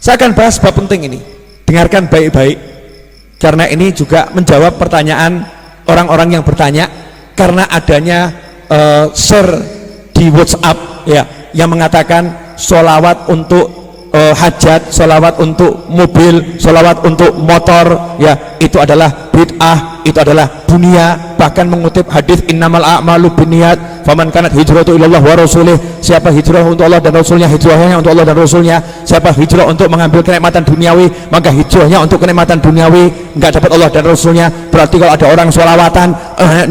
Saya akan bahas bab penting ini, dengarkan baik-baik karena ini juga menjawab pertanyaan orang-orang yang bertanya karena adanya share di WhatsApp ya, yang mengatakan sholawat untuk hajat, sholawat untuk mobil, sholawat untuk motor ya, itu adalah bid'ah, itu adalah dunia, bahkan mengutip hadis innamal a'malu binniyat faman kanat hijratu ilallah wa rasulih, siapa hijrah untuk Allah dan Rasulnya, hijrahnya untuk Allah dan Rasulnya. Siapa hijrah untuk mengambil kenikmatan duniawi, maka hijrahnya untuk kenikmatan duniawi, enggak dapat Allah dan Rasulnya. Berarti kalau ada orang sholawatan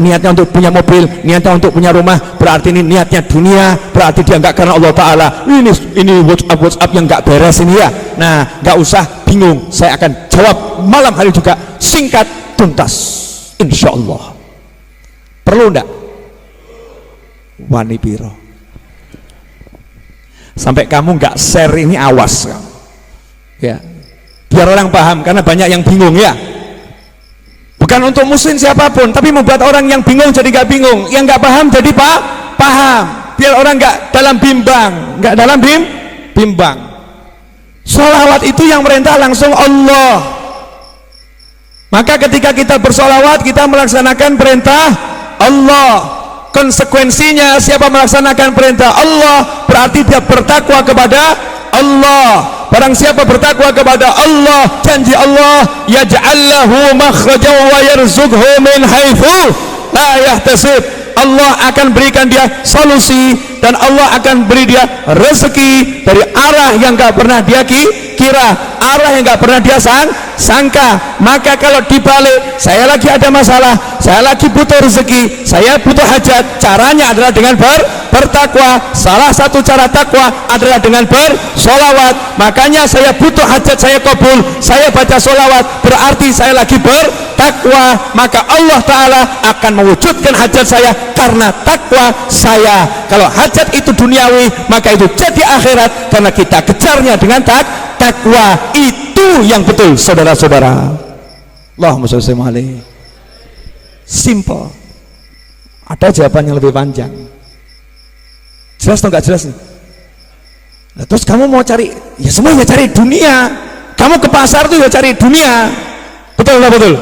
niatnya untuk punya mobil, niatnya untuk punya rumah, berarti ini niatnya dunia, berarti dia enggak karena Allah Ta'ala. Ini WhatsApp yang enggak beres ini ya. Nah, enggak usah bingung, saya akan jawab malam hari juga, singkat tuntas insya Allah. Perlu enggak? Wani piro sampai kamu nggak share ini, awas kamu ya, biar orang paham, karena banyak yang bingung ya, bukan untuk muslim siapapun, tapi membuat orang yang bingung jadi nggak bingung, yang nggak paham jadi paham, biar orang nggak dalam bimbang. Sholawat itu yang merintah langsung Allah, maka ketika kita bersolawat kita melaksanakan perintah Allah. Konsekuensinya siapa melaksanakan perintah Allah berarti dia bertakwa kepada Allah. Barang siapa bertakwa kepada Allah, janji Allah yaj'al lahu makhrajan wa yarzuqhu min haitsu la yahtasib. Allah akan berikan dia solusi dan Allah akan beri dia rezeki dari arah yang gak pernah dia kira, arah yang gak pernah dia sangka. Maka kalau dibalik, saya lagi ada masalah, saya lagi butuh rezeki, saya butuh hajat, caranya adalah dengan bertakwa. Salah satu cara takwa adalah dengan bersolawat. Makanya saya butuh hajat, saya kabul, saya baca solawat, berarti saya lagi bertakwa. Maka Allah Ta'ala akan mewujudkan hajat saya karena takwa saya. Kalau hajat itu duniawi, maka itu jadi akhirat karena kita kejarnya dengan takwa. Itu yang betul, saudara-saudara. Allahumma sholli alaihi. Simple. Ada jawaban yang lebih panjang. Jelas atau enggak jelas nih? Nah, terus kamu mau cari, ya semua ya cari dunia. Kamu ke pasar tuh ya cari dunia. Betul enggak betul?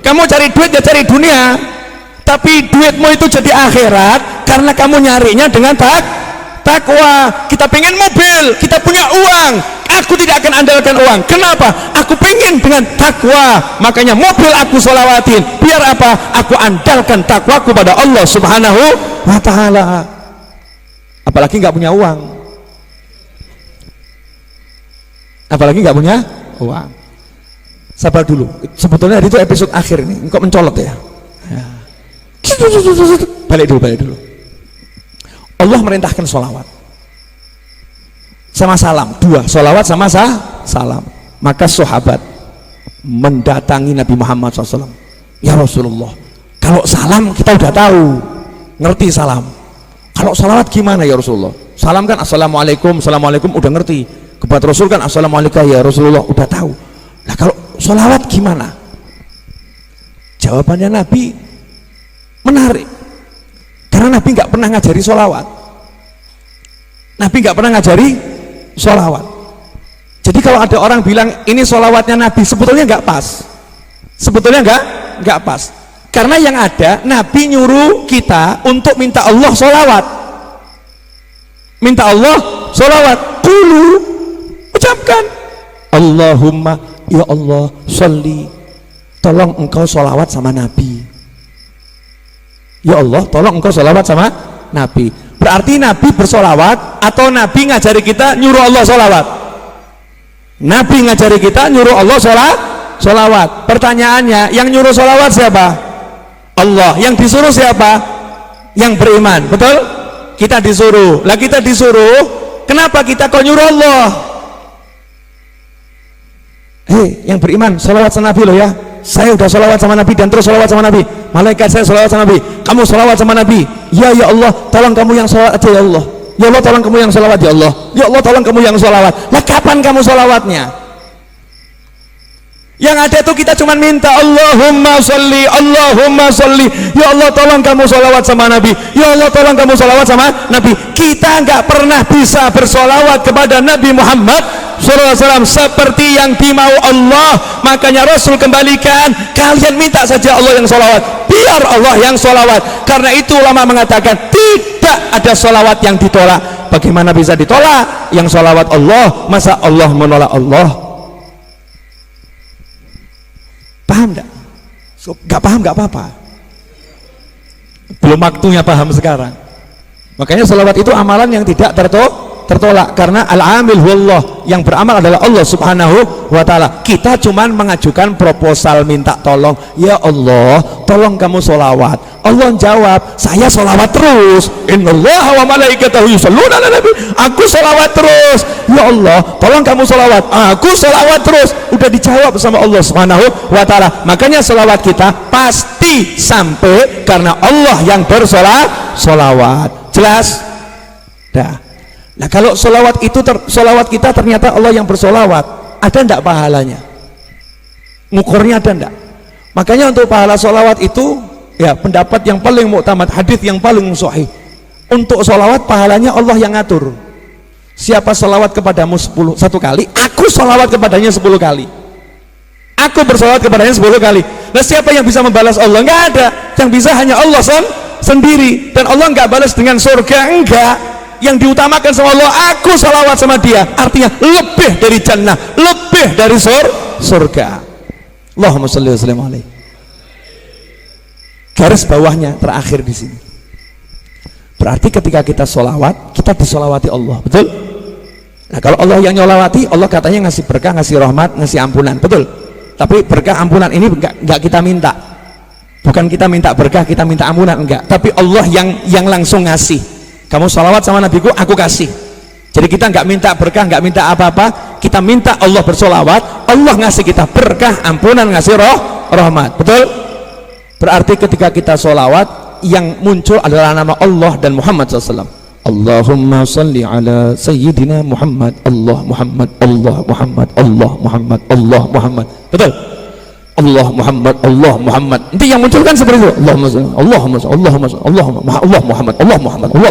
Kamu cari duit ya cari dunia. Tapi duitmu itu jadi akhirat karena kamu nyarinya dengan takwa. Kita pengen mobil, kita punya uang, aku tidak akan andalkan uang. Kenapa? Aku pengen dengan takwa, makanya mobil aku sholawatin. Biar apa? Aku andalkan takwaku pada Allah Subhanahu wa Ta'ala. Apalagi nggak punya uang, apalagi nggak punya uang. Sabar dulu, sebetulnya itu episode akhir ini, kok mencolot ya. Balik dulu. Allah merintahkan sholawat sama salam, dua, sholawat sama salam. Maka sahabat mendatangi Nabi Muhammad SAW. Ya Rasulullah, kalau salam kita udah tahu, ngerti salam. Kalau sholawat gimana ya Rasulullah? Salam kan assalamualaikum, assalamualaikum udah ngerti. Kepada Rasul kan assalamualaikum ya Rasulullah udah tahu. Nah kalau sholawat gimana? Jawabannya Nabi menarik, karena Nabi nggak pernah ngajari sholawat. Nabi nggak pernah ngajari sholawat. Jadi kalau ada orang bilang ini sholawatnya Nabi, sebetulnya nggak pas. Sebetulnya nggak pas. Karena yang ada Nabi nyuruh kita untuk minta Allah sholawat. Minta Allah sholawat dulu, ucapkan Allahumma ya Allah sholli, tolong engkau sholawat sama Nabi. Ya Allah, tolong engkau sholawat sama Nabi. Berarti Nabi bersolawat atau Nabi ngajari kita nyuruh Allah sholawat? Nabi ngajari kita nyuruh Allah sholawat. Pertanyaannya, yang nyuruh sholawat siapa? Allah. Yang disuruh siapa? Yang beriman. Betul? Kita disuruh. Lah kita disuruh, kenapa kita kok nyuruh Allah? Hei, yang beriman, sholawat sama Nabi loh ya. Saya udah sholawat sama Nabi dan terus sholawat sama Nabi. Malaikat saya sholawat sama Nabi, kamu sholawat sama Nabi. Ya Allah, tolong kamu yang sholawat aja ya Allah. Ya Allah, tolong kamu yang sholawat ya Allah. Ya Allah, tolong kamu yang sholawat. Nah kapan kamu sholawatnya? Yang ada tuh kita cuma minta Allahumma sholli, Allahumma sholli. Ya Allah, tolong kamu sholawat sama Nabi. Ya Allah, tolong kamu sholawat sama Nabi. Kita nggak pernah bisa bersolawat kepada Nabi Muhammad sallallahu alaihi wasallam seperti yang dimau Allah. Makanya Rasul kembalikan, kalian minta saja Allah yang sholawat, biar Allah yang sholawat. Karena itu ulama mengatakan tidak ada sholawat yang ditolak. Bagaimana bisa ditolak? Yang sholawat Allah, masa Allah menolak Allah? Paham enggak? Gak paham gak apa-apa, belum waktunya paham sekarang. Makanya sholawat itu amalan yang tidak tertolak, karena al-amil huwallah, yang beramal adalah Allah subhanahu wa ta'ala. Kita cuman mengajukan proposal, minta tolong, ya Allah tolong kamu sholawat. Allah jawab, saya sholawat terus, innallaha wa malaikatahu yusholluna ala nabi, aku sholawat terus. Ya Allah tolong kamu sholawat, aku sholawat terus. Udah dijawab sama Allah subhanahu wa ta'ala. Makanya sholawat kita pasti sampai karena Allah yang bersolawat. Jelas? Dah. Nah kalau solawat itu solawat kita ternyata Allah yang bersolawat, ada ndak pahalanya? Ngukurnya ada ndak? Makanya untuk pahala solawat itu, ya pendapat yang paling muktamad, hadis yang paling sahih, untuk solawat pahalanya Allah yang ngatur. Siapa solawat kepadamu 1 kali, aku solawat kepadanya 10 kali. Aku bersolawat kepadanya 10 kali. Nah siapa yang bisa membalas Allah? Nggak ada. Yang bisa hanya Allah sendiri. Dan Allah nggak balas dengan surga, enggak. Yang diutamakan sama Allah, aku salawat sama dia, artinya lebih dari jannah, lebih dari surga. Allahumma sholli wa sallim alaihi. Garis bawahnya terakhir di sini, berarti ketika kita sholawat, kita disolawati Allah, betul? Nah kalau Allah yang nyolawati, Allah katanya ngasih berkah, ngasih rahmat, ngasih ampunan, betul? Tapi berkah ampunan ini enggak kita minta, bukan kita minta berkah, kita minta ampunan, enggak. Tapi Allah yang langsung ngasih. Kamu sholawat sama nabiku, aku kasih. Jadi kita nggak minta berkah, nggak minta apa-apa, kita minta Allah bersolawat, Allah ngasih kita berkah, ampunan, ngasih rahmat, betul? Berarti ketika kita sholawat, yang muncul adalah nama Allah dan Muhammad SAW. Allahumma salli ala sayyidina Muhammad, Allah Muhammad, Allah Muhammad, Allah Muhammad, Allah Muhammad, betul? Allah Muhammad, Allah Muhammad. Nanti yang muncul kan seperti itu. Allah Muhammad, Allah Muhammad, Allah Muhammad, Allah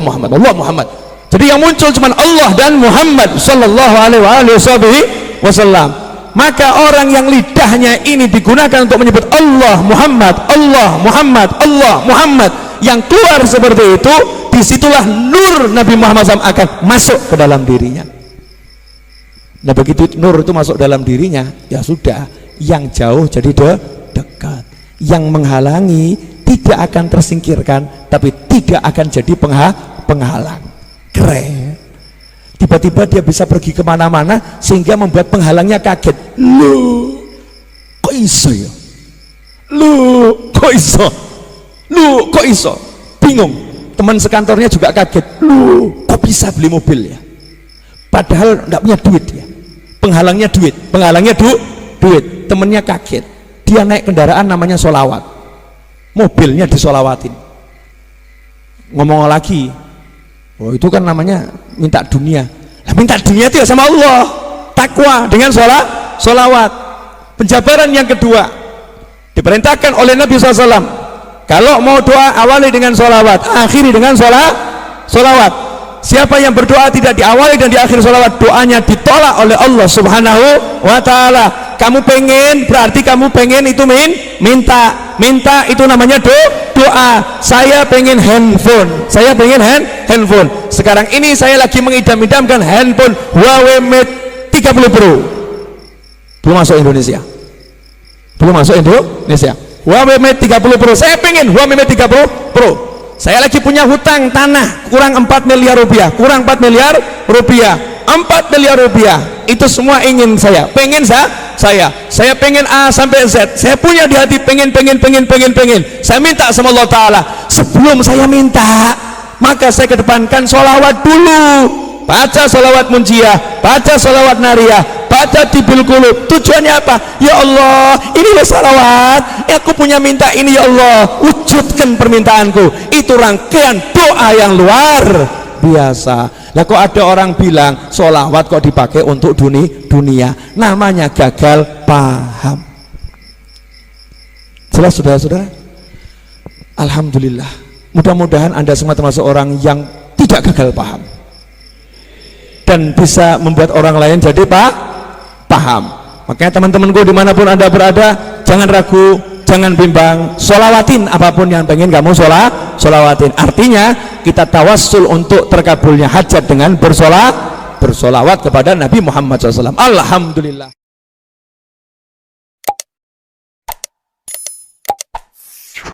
Muhammad, Allah Muhammad. Jadi yang muncul cuma Allah dan Muhammad sallallahu alaihi wasallam. Maka orang yang lidahnya ini digunakan untuk menyebut Allah Muhammad, Allah Muhammad, Allah Muhammad, yang keluar seperti itu, disitulah nur Nabi Muhammad SAW akan masuk ke dalam dirinya. Nah begitu nur itu masuk dalam dirinya, ya sudah, yang jauh jadi dekat, yang menghalangi tidak akan tersingkirkan, tapi tidak akan jadi penghalang. Keren. Tiba-tiba dia bisa pergi kemana-mana sehingga membuat penghalangnya kaget. Loh, kok iso ya? Loh, kok iso? Loh, kok iso? Bingung. Teman sekantornya juga kaget. Loh, kok bisa beli mobil ya? Padahal enggak punya duit ya. Penghalangnya duit. Temennya kaget, dia naik kendaraan namanya solawat, mobilnya disolawatin. Ngomong lagi, oh itu kan namanya minta dunia. Nah, minta dunia itu ya sama Allah, takwa dengan solawat. Penjabaran yang kedua, diperintahkan oleh Nabi SAW, kalau mau doa awali dengan solawat, akhiri dengan solawat. Siapa yang berdoa tidak diawali dan diakhiri solawat, doanya ditolak oleh Allah subhanahu wa ta'ala. Kamu pengen, berarti kamu pengen itu minta itu namanya doa. Saya pengen handphone, handphone. Sekarang ini saya lagi mengidam-idamkan handphone Huawei Mate 30 Pro. Belum masuk Indonesia, Huawei Mate 30 Pro. Saya pengen Huawei Mate 30 Pro. Saya lagi punya hutang tanah kurang 4 miliar rupiah, 4 miliar rupiah, itu semua ingin saya pengen A sampai Z, saya punya di hati pengen, saya minta sama Allah Ta'ala. Sebelum saya minta, maka saya kedepankan sholawat dulu, baca sholawat munjiah, baca sholawat nariyah, baca tibil qulub. Tujuannya apa? Ya Allah, ini loh sholawat, aku punya minta ini, ya Allah, wujudkan permintaanku. Itu rangkaian doa yang luar biasa. Lah kok ada orang bilang sholawat kok dipakai untuk dunia, namanya gagal paham. Jelas saudara-saudara? Alhamdulillah, mudah-mudahan Anda semua termasuk orang yang tidak gagal paham. dan bisa membuat orang lain jadi paham. Makanya teman-temanku dimanapun anda berada, jangan ragu, jangan bimbang, sholawatin apapun yang pengen kamu sholawatin. Artinya kita tawassul untuk terkabulnya hajat dengan bersolawat kepada Nabi Muhammad SAW. Alhamdulillah.